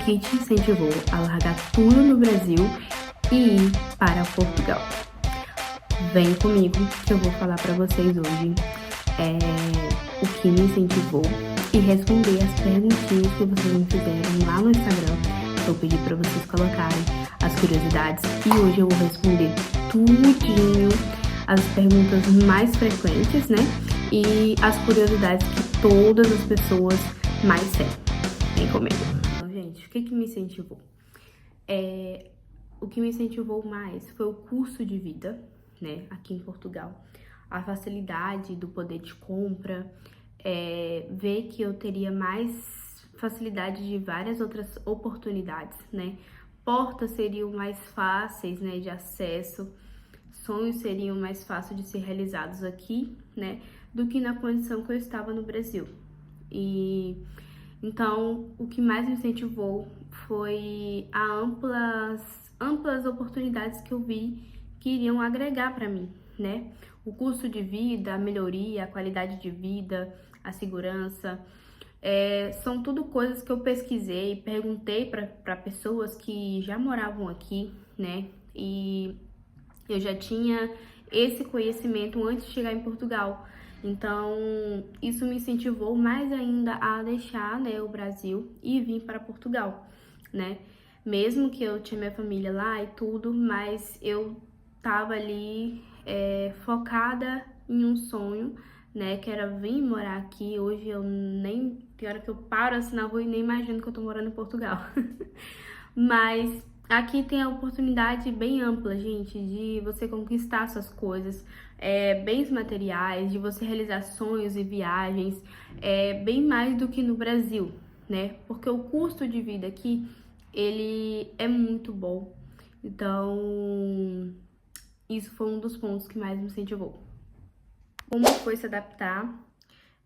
que te incentivou a largar tudo no Brasil e ir para Portugal? Vem comigo que eu vou falar para vocês hoje o que me incentivou e responder as perguntinhas que vocês me fizeram lá no Instagram. Eu pedi para vocês colocarem as curiosidades e hoje eu vou responder tudinho, as perguntas mais frequentes, né? E as curiosidades que todas as pessoas mais têm. Vem comigo. Então, gente, o que me incentivou? O que me incentivou mais foi o custo de vida, né, aqui em Portugal. A facilidade do poder de compra, ver que eu teria mais facilidade de várias outras oportunidades, né? Portas seriam mais fáceis, né, de acesso, sonhos seriam mais fáceis de ser realizados aqui, né, do que na condição que eu estava no Brasil. E então, o que mais me incentivou foi a amplas oportunidades que eu vi que iriam agregar para mim, né? O custo de vida, a melhoria, a qualidade de vida, a segurança, são tudo coisas que eu pesquisei, perguntei para pessoas que já moravam aqui, né? E eu já tinha esse conhecimento antes de chegar em Portugal. Então, isso me incentivou mais ainda a deixar, né, o Brasil e vir para Portugal, né? Mesmo que eu tinha minha família lá e tudo, mas eu tava ali focada em um sonho, né, que era vir morar aqui. Hoje eu nem, tem hora que eu paro assim na rua e nem imagino que eu tô morando em Portugal. Mas aqui tem a oportunidade bem ampla, gente, de você conquistar suas coisas, bens materiais, de você realizar sonhos e viagens, bem mais do que no Brasil, né? Porque o custo de vida aqui, ele é muito bom. Então, isso foi um dos pontos que mais me incentivou. Como foi se adaptar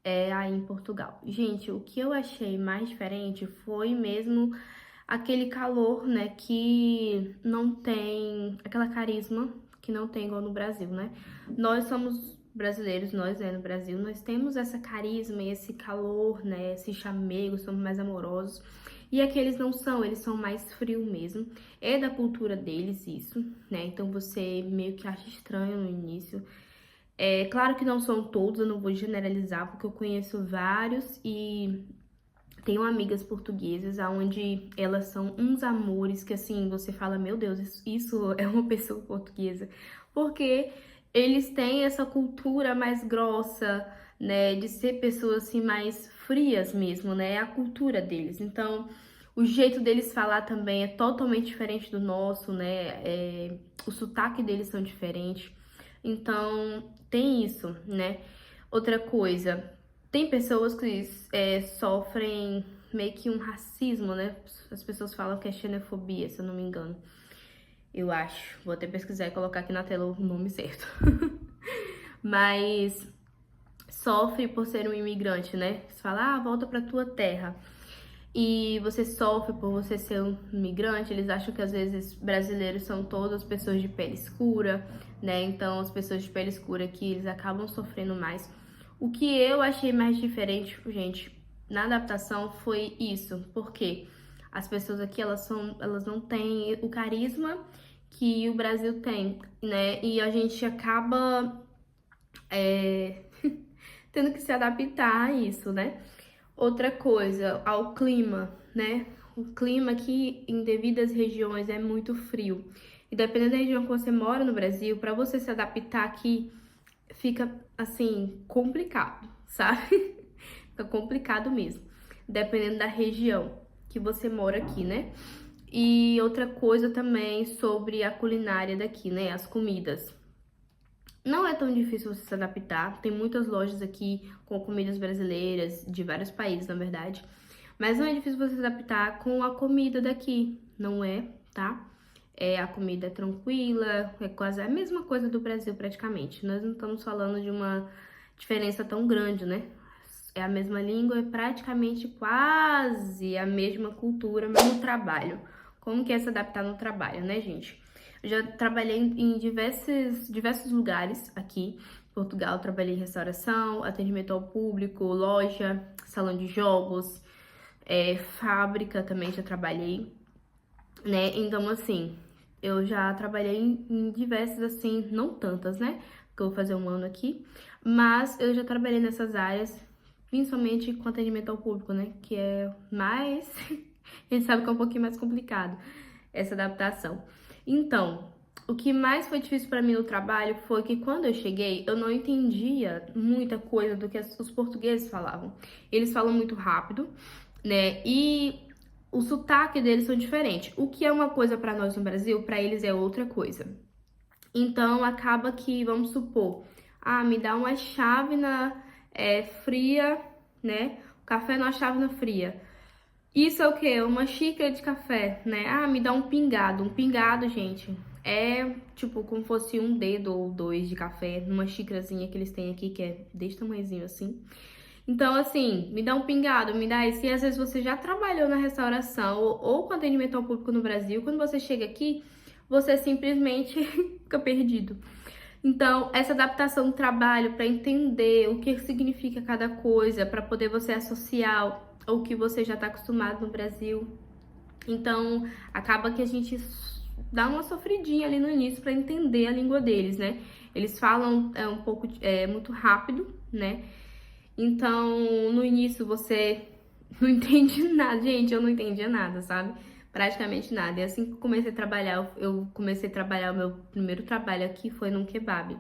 aí em Portugal? Gente, o que eu achei mais diferente foi mesmo aquele calor, né, que não tem aquela carisma que não tem igual no Brasil, né? Nós somos brasileiros, nós, né, no Brasil, nós temos essa carisma e esse calor, né, esse chamego, somos mais amorosos. E aqui eles não são, eles são mais frios mesmo. É da cultura deles isso, né? Então você meio que acha estranho no início. Claro que não são todos, eu não vou generalizar, porque eu conheço vários e tenho amigas portuguesas onde elas são uns amores que, assim, você fala, meu Deus, isso é uma pessoa portuguesa. Porque eles têm essa cultura mais grossa, né, de ser pessoas, assim, mais frias mesmo, né, é a cultura deles. Então, o jeito deles falar também é totalmente diferente do nosso, né, o sotaque deles são diferentes. Então, tem isso, né. Outra coisa, tem pessoas que sofrem meio que um racismo, né? As pessoas falam que é xenofobia, se eu não me engano. Eu acho. Vou até pesquisar e colocar aqui na tela o nome certo. Mas sofre por ser um imigrante, né? Você fala, volta pra tua terra. E você sofre por você ser um imigrante. Eles acham que às vezes brasileiros são todas pessoas de pele escura, né? Então as pessoas de pele escura aqui, eles acabam sofrendo mais. O que eu achei mais diferente, gente, na adaptação foi isso, porque as pessoas aqui elas não têm o carisma que o Brasil tem, né? E a gente acaba tendo que se adaptar a isso, né? Outra coisa, ao clima, né? O clima aqui em devidas regiões é muito frio. E dependendo da região que você mora no Brasil, para você se adaptar aqui, fica assim, complicado, sabe? Fica complicado mesmo, dependendo da região que você mora aqui, né? E outra coisa também sobre a culinária daqui, né? As comidas. Não é tão difícil você se adaptar, tem muitas lojas aqui com comidas brasileiras, de vários países, na verdade. Mas não é difícil você se adaptar com a comida daqui, não é, tá? A comida é tranquila, é quase a mesma coisa do Brasil praticamente. Nós não estamos falando de uma diferença tão grande, né? É a mesma língua, é praticamente quase a mesma cultura, mesmo trabalho. Como que é se adaptar no trabalho, né, gente? Eu já trabalhei em diversos lugares aqui em Portugal. Trabalhei em restauração, atendimento ao público, loja, salão de jogos, fábrica também já trabalhei, né? Então, assim, eu já trabalhei em diversas, assim, não tantas, né? Porque eu vou fazer um ano aqui, mas eu já trabalhei nessas áreas, principalmente com atendimento ao público, né? Que é mais, a gente sabe que é um pouquinho mais complicado essa adaptação. Então, o que mais foi difícil para mim no trabalho foi que quando eu cheguei, eu não entendia muita coisa do que os portugueses falavam. Eles falam muito rápido, né? E o sotaque deles são diferentes. O que é uma coisa para nós no Brasil, para eles é outra coisa. Então acaba que, vamos supor, me dá uma chávena fria, né? O café numa chávena fria. Isso é o quê? Uma xícara de café, né? Me dá um pingado. Um pingado, gente, é tipo como fosse um dedo ou dois de café numa xícarazinha que eles têm aqui, que é desse tamanhozinho assim. Então, assim, me dá um pingado, me dá isso. E às vezes você já trabalhou na restauração ou com atendimento ao público no Brasil. Quando você chega aqui, você simplesmente fica perdido. Então, essa adaptação do trabalho para entender o que significa cada coisa, para poder você associar o que você já está acostumado no Brasil. Então, acaba que a gente dá uma sofridinha ali no início para entender a língua deles, né? Eles falam um pouco muito rápido, né? Então, no início você não entende nada. Gente, eu não entendia nada, sabe? Praticamente nada. E assim que eu comecei a trabalhar, o meu primeiro trabalho aqui foi num kebab.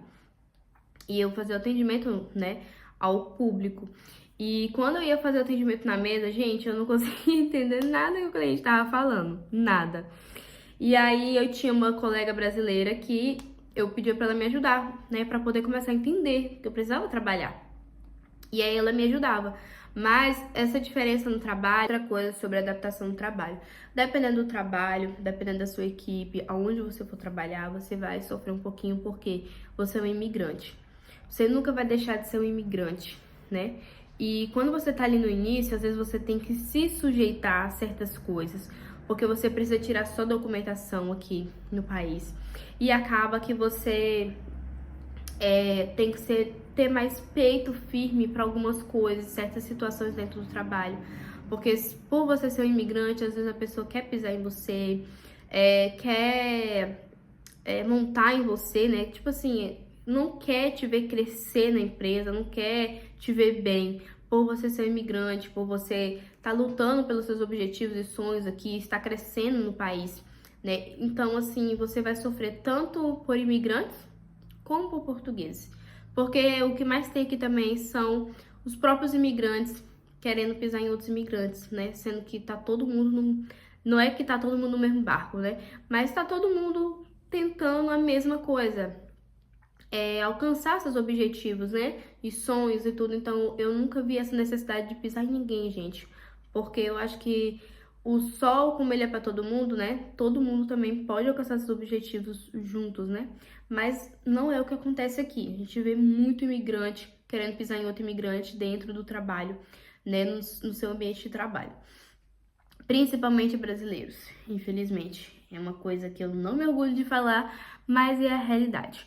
E eu fazia o atendimento, né, ao público. E quando eu ia fazer o atendimento na mesa, gente, eu não conseguia entender nada que o cliente estava falando. Nada. E aí eu tinha uma colega brasileira que eu pedi para ela me ajudar, né, para poder começar a entender que eu precisava trabalhar. E aí ela me ajudava. Mas essa diferença no trabalho, outra coisa sobre a adaptação no trabalho. Dependendo do trabalho, dependendo da sua equipe, aonde você for trabalhar, você vai sofrer um pouquinho porque você é um imigrante. Você nunca vai deixar de ser um imigrante, né? E quando você tá ali no início, às vezes você tem que se sujeitar a certas coisas, porque você precisa tirar sua documentação aqui no país. E acaba que você tem que ter mais peito firme para algumas coisas, certas situações dentro do trabalho. Porque por você ser um imigrante, às vezes a pessoa quer pisar em você, quer montar em você, né? Tipo assim, não quer te ver crescer na empresa, não quer te ver bem. Por você ser um imigrante, por você estar lutando pelos seus objetivos e sonhos aqui, estar crescendo no país, né? Então, assim, você vai sofrer tanto por imigrantes como por portugueses. Porque o que mais tem aqui também são os próprios imigrantes querendo pisar em outros imigrantes, né? Sendo que tá todo mundo não é que tá todo mundo no mesmo barco, né? Mas tá todo mundo tentando a mesma coisa. Alcançar seus objetivos, né? E sonhos e tudo. Então, eu nunca vi essa necessidade de pisar em ninguém, gente. Porque eu acho que o sol, como ele é para todo mundo, né? Todo mundo também pode alcançar seus objetivos juntos, né? Mas não é o que acontece aqui. A gente vê muito imigrante querendo pisar em outro imigrante dentro do trabalho, né? No seu ambiente de trabalho. Principalmente brasileiros, infelizmente. É uma coisa que eu não me orgulho de falar, mas é a realidade.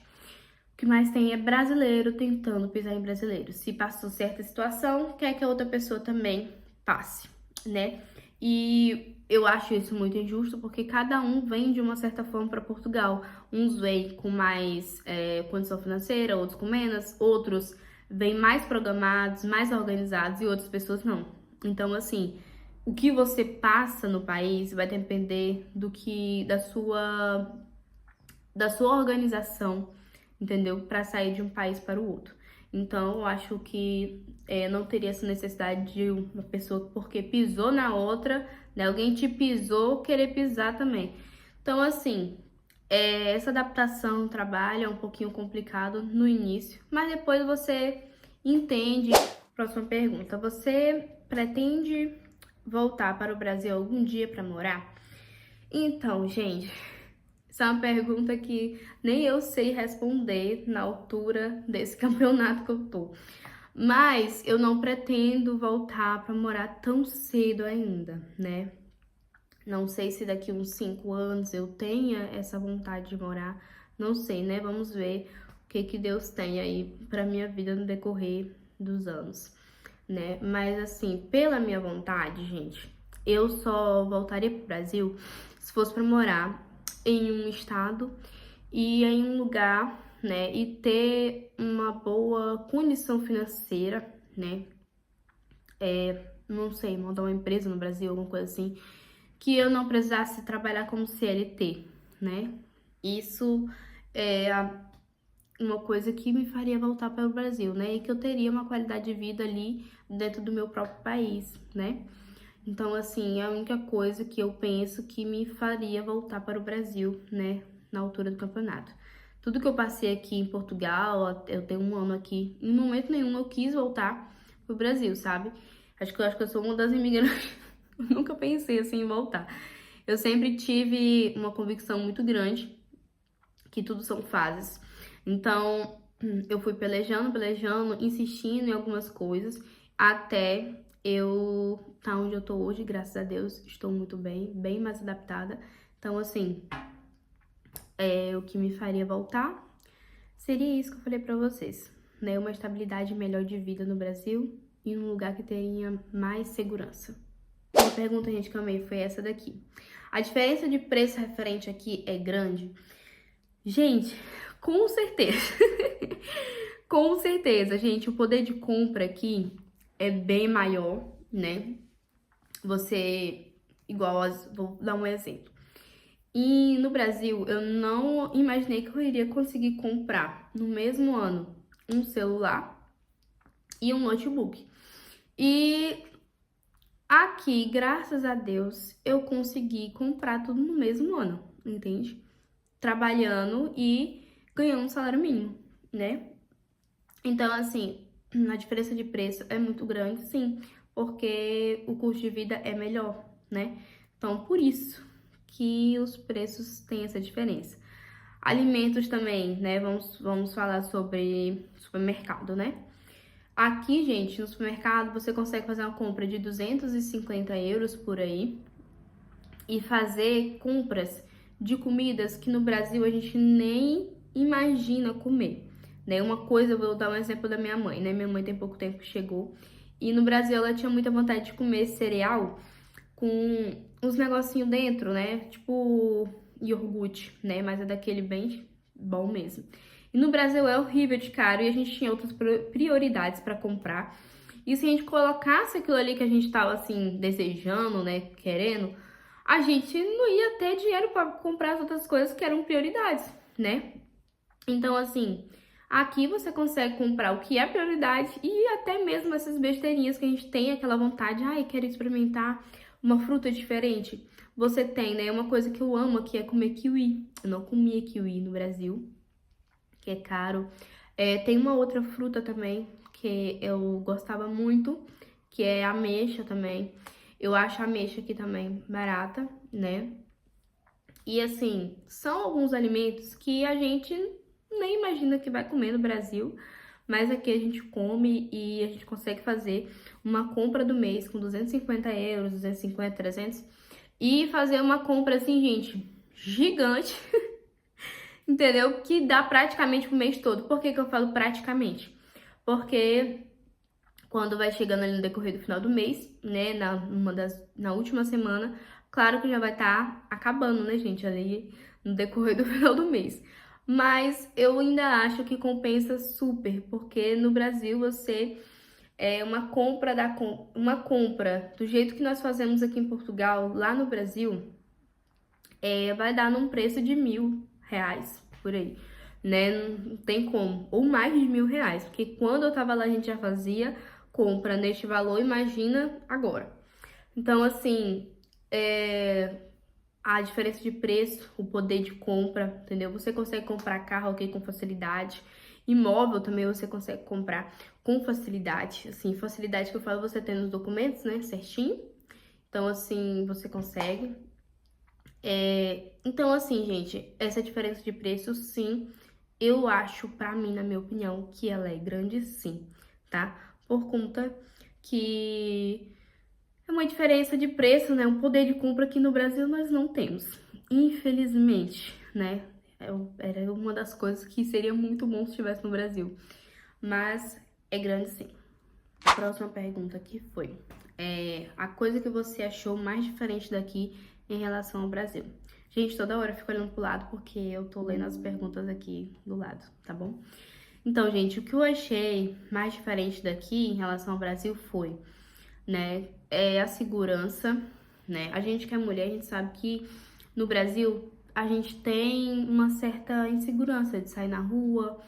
O que mais tem é brasileiro tentando pisar em brasileiro. Se passou certa situação, quer que a outra pessoa também passe, né? E eu acho isso muito injusto porque cada um vem de uma certa forma para Portugal. Uns vêm com mais condição financeira, outros com menos, outros vêm mais programados, mais organizados e outras pessoas não. Então, assim, o que você passa no país vai depender da sua organização, entendeu? Para sair de um país para o outro. Então, eu acho que não teria essa necessidade de uma pessoa, porque pisou na outra, né? Alguém te pisou, querer pisar também. Então, assim, essa adaptação no trabalho é um pouquinho complicado no início, mas depois você entende. Próxima pergunta. Você pretende voltar para o Brasil algum dia para morar? Então, gente, essa é uma pergunta que nem eu sei responder na altura desse campeonato que eu tô. Mas eu não pretendo voltar para morar tão cedo ainda, né? Não sei se daqui uns 5 anos eu tenha essa vontade de morar. Não sei, né? Vamos ver o que Deus tem aí pra minha vida no decorrer dos anos, né? Mas assim, pela minha vontade, gente, eu só voltaria pro Brasil se fosse para morar em um estado e em um lugar, né, e ter uma boa condição financeira, né, não sei, montar uma empresa no Brasil, alguma coisa assim, que eu não precisasse trabalhar como CLT, né? Isso é uma coisa que me faria voltar para o Brasil, né? E que eu teria uma qualidade de vida ali dentro do meu próprio país, né? Então, assim, é a única coisa que eu penso que me faria voltar para o Brasil, né? Na altura do campeonato. Tudo que eu passei aqui em Portugal, eu tenho um ano aqui, em momento nenhum eu quis voltar pro Brasil, sabe? Acho que eu sou uma das imigrantes. Eu nunca pensei assim em voltar. Eu sempre tive uma convicção muito grande que tudo são fases. Então, eu fui pelejando, insistindo em algumas coisas, até eu tá onde eu tô hoje, graças a Deus, estou muito bem, bem mais adaptada. Então, assim, o que me faria voltar seria isso que eu falei pra vocês, né? Uma estabilidade melhor de vida no Brasil e um lugar que tenha mais segurança. Uma pergunta, gente, que eu amei foi essa daqui. A diferença de preço referente aqui é grande? Gente, com certeza. Com certeza, gente, o poder de compra aqui é bem maior, né? Vou dar um exemplo. E no Brasil, eu não imaginei que eu iria conseguir comprar no mesmo ano um celular e um notebook. E aqui, graças a Deus, eu consegui comprar tudo no mesmo ano, entende? Trabalhando e ganhando um salário mínimo, né? Então, assim, a diferença de preço é muito grande, sim, porque o custo de vida é melhor, né? Então, por isso que os preços têm essa diferença. Alimentos também, né? Vamos falar sobre supermercado, né? Aqui, gente, no supermercado, você consegue fazer uma compra de 250 euros por aí e fazer compras de comidas que no Brasil a gente nem imagina comer, né? Uma coisa, eu vou dar um exemplo da minha mãe, né? Minha mãe tem pouco tempo que chegou e no Brasil ela tinha muita vontade de comer cereal com uns negocinhos dentro, né? Tipo iogurte, né? Mas é daquele bem bom mesmo. E no Brasil é horrível de caro e a gente tinha outras prioridades para comprar. E se a gente colocasse aquilo ali que a gente tava assim desejando, né, querendo, a gente não ia ter dinheiro para comprar as outras coisas que eram prioridades, né? Então, assim, aqui você consegue comprar o que é prioridade e até mesmo essas besteirinhas que a gente tem aquela vontade, ai, quero experimentar uma fruta diferente. Você tem, né? Uma coisa que eu amo aqui é comer kiwi. Eu não comia kiwi no Brasil, que é caro. Tem uma outra fruta também que eu gostava muito, que é ameixa também. Eu acho a ameixa aqui também barata, né? E assim, são alguns alimentos que a gente nem imagina que vai comer no Brasil, mas aqui a gente come e a gente consegue fazer uma compra do mês com 250 euros, 250, 300 e fazer uma compra assim, gente, gigante, entendeu? Que dá praticamente pro mês todo. Por que que eu falo praticamente? Porque quando vai chegando ali no decorrer do final do mês, né, na última semana, claro que já vai estar acabando, né, gente, ali no decorrer do final do mês. Mas eu ainda acho que compensa super, porque no Brasil você uma compra do jeito que nós fazemos aqui em Portugal, lá no Brasil, vai dar num preço de R$ 1.000 por aí, né? Não tem como, ou mais de R$ 1.000, porque quando eu tava lá a gente já fazia compra neste valor, imagina agora. Então, assim, a diferença de preço, o poder de compra, entendeu? Você consegue comprar carro aqui com facilidade. Imóvel também você consegue comprar com facilidade. Assim, facilidade que eu falo, você tem nos documentos, né? Certinho. Então, assim, você consegue. Então, assim, gente, essa diferença de preço, sim, eu acho, pra mim, na minha opinião, que ela é grande, sim, tá? Por conta que é uma diferença de preço, né? Um poder de compra que no Brasil nós não temos. Infelizmente, né? Era uma das coisas que seria muito bom se estivesse no Brasil. Mas é grande sim. A próxima pergunta aqui foi: A coisa que você achou mais diferente daqui em relação ao Brasil. Gente, toda hora eu fico olhando pro lado porque eu tô lendo as perguntas aqui do lado, tá bom? Então, gente, o que eu achei mais diferente daqui em relação ao Brasil foi, né, a segurança, né? A gente que é mulher, a gente sabe que no Brasil a gente tem uma certa insegurança de sair na rua,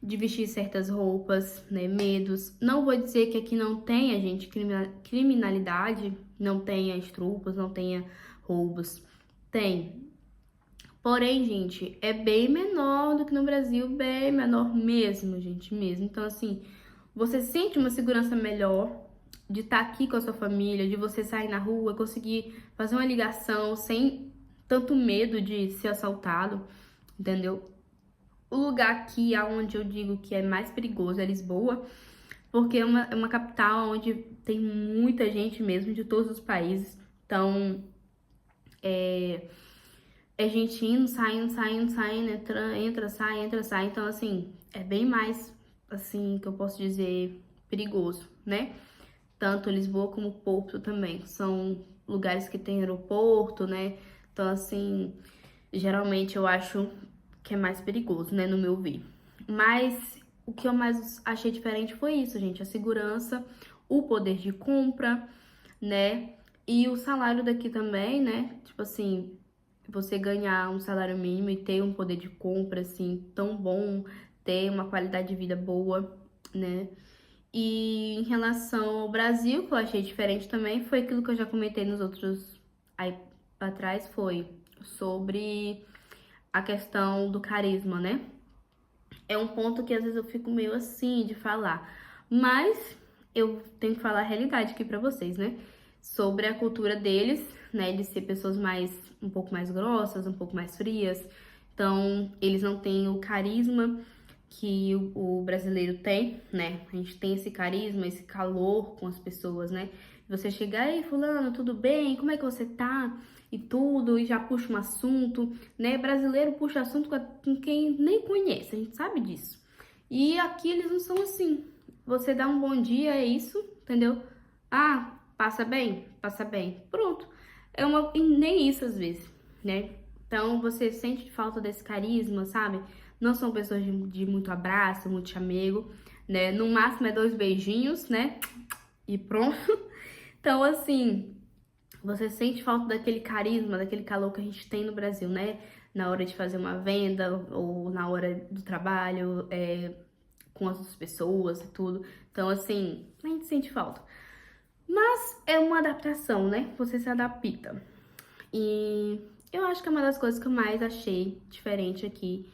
de vestir certas roupas, né, medos. Não vou dizer que aqui não tenha, gente, criminalidade, não tenha estrupos, não tenha roubos. Tem. Porém, gente, é bem menor do que no Brasil, bem menor mesmo, gente, mesmo. Então, assim, você sente uma segurança melhor de estar aqui com a sua família, de você sair na rua, conseguir fazer uma ligação sem tanto medo de ser assaltado, entendeu? O lugar aqui onde eu digo que é mais perigoso é Lisboa, porque é uma capital onde tem muita gente mesmo de todos os países. Então, é gente indo, saindo, entra, sai. Então, assim, é bem mais, assim, que eu posso dizer, perigoso, né? Tanto Lisboa como Porto também. São lugares que tem aeroporto, né? Então, assim, geralmente eu acho que é mais perigoso, né, no meu ver. Mas o que eu mais achei diferente foi isso, gente, a segurança, o poder de compra, né, e o salário daqui também, né, tipo assim, você ganhar um salário mínimo e ter um poder de compra, assim, tão bom, ter uma qualidade de vida boa, né. E em relação ao Brasil, que eu achei diferente também, foi aquilo que eu já comentei nos outros aí pra trás, foi sobre a questão do carisma, né? É um ponto que às vezes eu fico meio assim de falar, mas eu tenho que falar a realidade aqui pra vocês, né? Sobre a cultura deles, né? De ser pessoas um pouco mais grossas, um pouco mais frias. Então, eles não têm o carisma que o brasileiro tem, né? A gente tem esse carisma, esse calor com as pessoas, né? Você chegar aí, fulano, tudo bem? Como é que você tá? E tudo, e já puxa um assunto, né? Brasileiro puxa assunto com quem nem conhece, a gente sabe disso. E aqui eles não são assim. Você dá um bom dia, é isso, entendeu? Ah, passa bem? Passa bem. Pronto. E nem isso às vezes, né? Então você sente falta desse carisma, sabe? Não são pessoas de muito abraço, muito chamego, né? No máximo é 2 beijinhos, né? E pronto. Então, assim, você sente falta daquele carisma, daquele calor que a gente tem no Brasil, né? Na hora de fazer uma venda ou na hora do trabalho, com as outras pessoas e tudo. Então, assim, a gente sente falta. Mas é uma adaptação, né? Você se adapta. E eu acho que uma das coisas que eu mais achei diferente aqui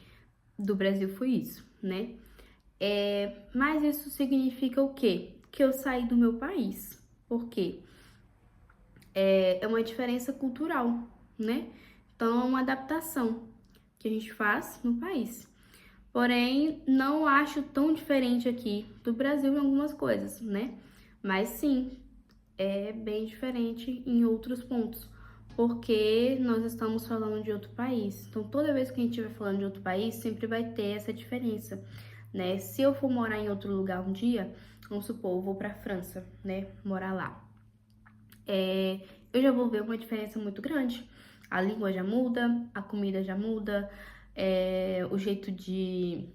do Brasil foi isso, né? Mas isso significa o quê? Que eu saí do meu país. Por quê? É uma diferença cultural, né? Então, é uma adaptação que a gente faz no país. Porém, não acho tão diferente aqui do Brasil em algumas coisas, né? Mas sim, é bem diferente em outros pontos, porque nós estamos falando de outro país. Então, toda vez que a gente estiver falando de outro país, sempre vai ter essa diferença, né? Se eu for morar em outro lugar um dia, vamos supor, eu vou para França, né? Morar lá. Eu já vou ver uma diferença muito grande. A língua já muda, a comida já muda, o jeito de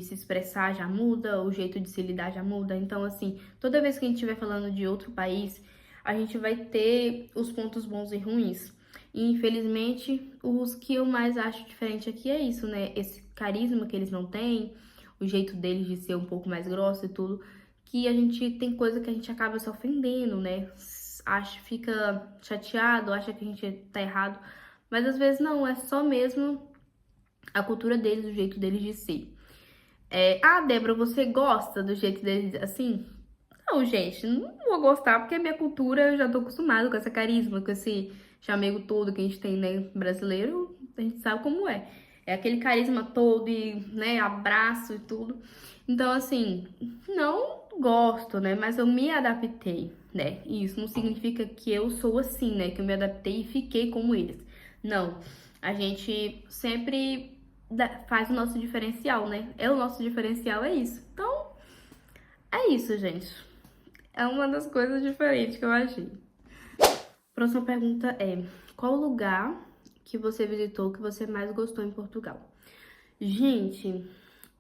se expressar já muda, o jeito de se lidar já muda. Então, assim, toda vez que a gente estiver falando de outro país, a gente vai ter os pontos bons e ruins. E, infelizmente, os que eu mais acho diferente aqui é isso, né? Esse carisma que eles não têm, o jeito deles de ser um pouco mais grosso e tudo, que a gente tem coisa que a gente acaba se ofendendo, né? Fica chateado, acha que a gente tá errado, mas às vezes não, é só mesmo a cultura deles, o jeito deles de ser. Débora, você gosta do jeito deles assim? Não, gente, não vou gostar porque é minha cultura, eu já tô acostumada com essa carisma, com esse chamego todo que a gente tem, né, brasileiro, a gente sabe como é. É aquele carisma todo e, né, abraço e tudo. Então, assim, não gosto, né, mas eu me adaptei, né, e isso não significa que eu sou assim, né, que eu me adaptei e fiquei como eles. Não, a gente sempre faz o nosso diferencial, né, o nosso diferencial é isso. Então, é isso, gente. É uma das coisas diferentes que eu achei. Próxima pergunta é: qual lugar que você visitou que você mais gostou em Portugal? Gente,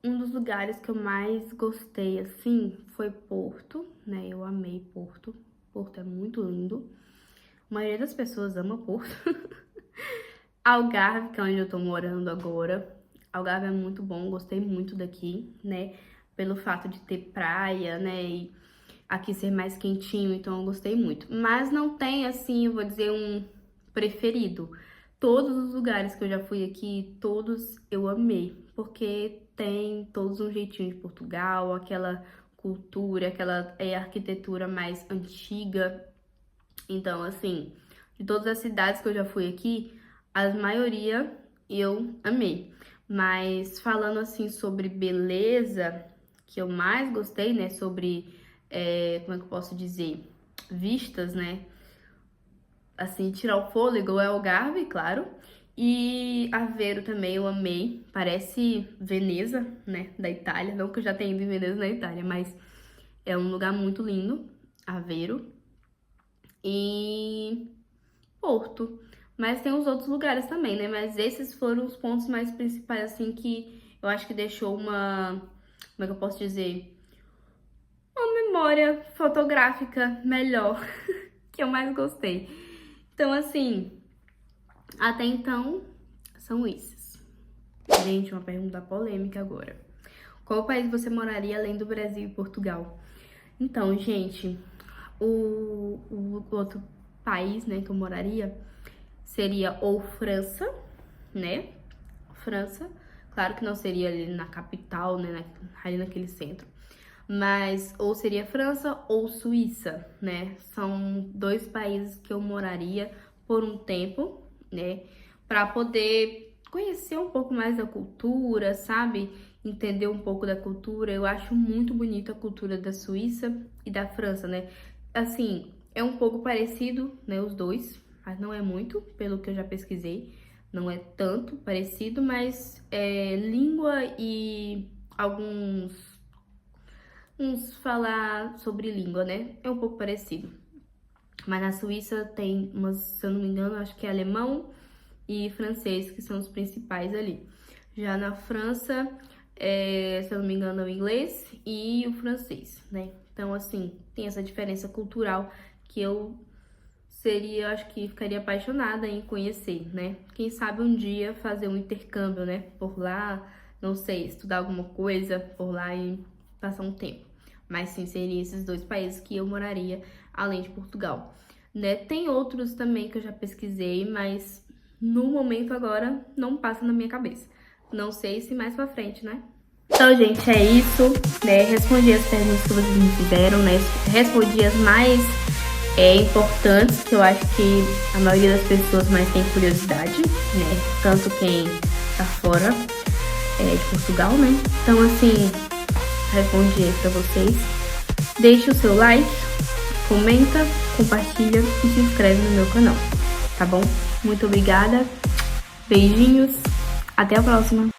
um dos lugares que eu mais gostei, assim, foi Porto, né? Eu amei Porto. Porto é muito lindo. A maioria das pessoas ama Porto. Algarve, que é onde eu tô morando agora. Algarve é muito bom, gostei muito daqui, né? Pelo fato de ter praia, né? E aqui ser mais quentinho, então eu gostei muito. Mas não tem, assim, eu vou dizer, um preferido. Todos os lugares que eu já fui aqui, todos eu amei. Porque tem todos um jeitinho de Portugal, aquela cultura, aquela arquitetura mais antiga. Então, assim, de todas as cidades que eu já fui aqui, a maioria eu amei. Mas falando assim sobre beleza, que eu mais gostei, né? Sobre, como é que eu posso dizer? Vistas, né? Assim, tirar o fôlego é Algarve, claro. E Aveiro também eu amei. Parece Veneza, né? Da Itália. Não que eu já tenha ido em Veneza na Itália, mas é um lugar muito lindo, Aveiro. E Porto. Mas tem os outros lugares também, né? Mas esses foram os pontos mais principais, assim, que eu acho que deixou uma... Como é que eu posso dizer? Uma memória fotográfica melhor, que eu mais gostei. Então, assim, até então, são esses. Gente, uma pergunta polêmica agora. Qual país você moraria além do Brasil e Portugal? Então, gente, o outro país, né, que eu moraria seria ou França, né? França, claro que não seria ali na capital, né, ali naquele centro, mas ou seria França ou Suíça, né? São dois países que eu moraria por um tempo, né, para poder conhecer um pouco mais da cultura, sabe? Entender um pouco da cultura. Eu acho muito bonita a cultura da Suíça e da França, né? Assim, é um pouco parecido, né, os dois, mas não é muito, pelo que eu já pesquisei. Não é tanto parecido, mas língua e uns falar sobre língua, né? É um pouco parecido. Mas na Suíça tem umas, se eu não me engano, acho que é alemão e francês, que são os principais ali. Já na França, se eu não me engano, é o inglês e o francês, né? Então, assim, tem essa diferença cultural que eu acho que ficaria apaixonada em conhecer, né? Quem sabe um dia fazer um intercâmbio, né? Por lá, não sei, estudar alguma coisa por lá e passar um tempo. Mas sim, seriam esses dois países que eu moraria, além de Portugal, né? Tem outros também que eu já pesquisei, mas no momento agora não passa na minha cabeça. Não sei se mais pra frente, né? Então, gente, é isso, né? Respondi as perguntas que vocês me fizeram, né? Respondi as mais importantes, que eu acho que a maioria das pessoas mais tem curiosidade, né? Tanto quem tá fora de Portugal, né? Então, assim, respondi aí pra vocês. Deixe o seu like, comenta, compartilha e se inscreve no meu canal, tá bom? Muito obrigada, beijinhos, até a próxima!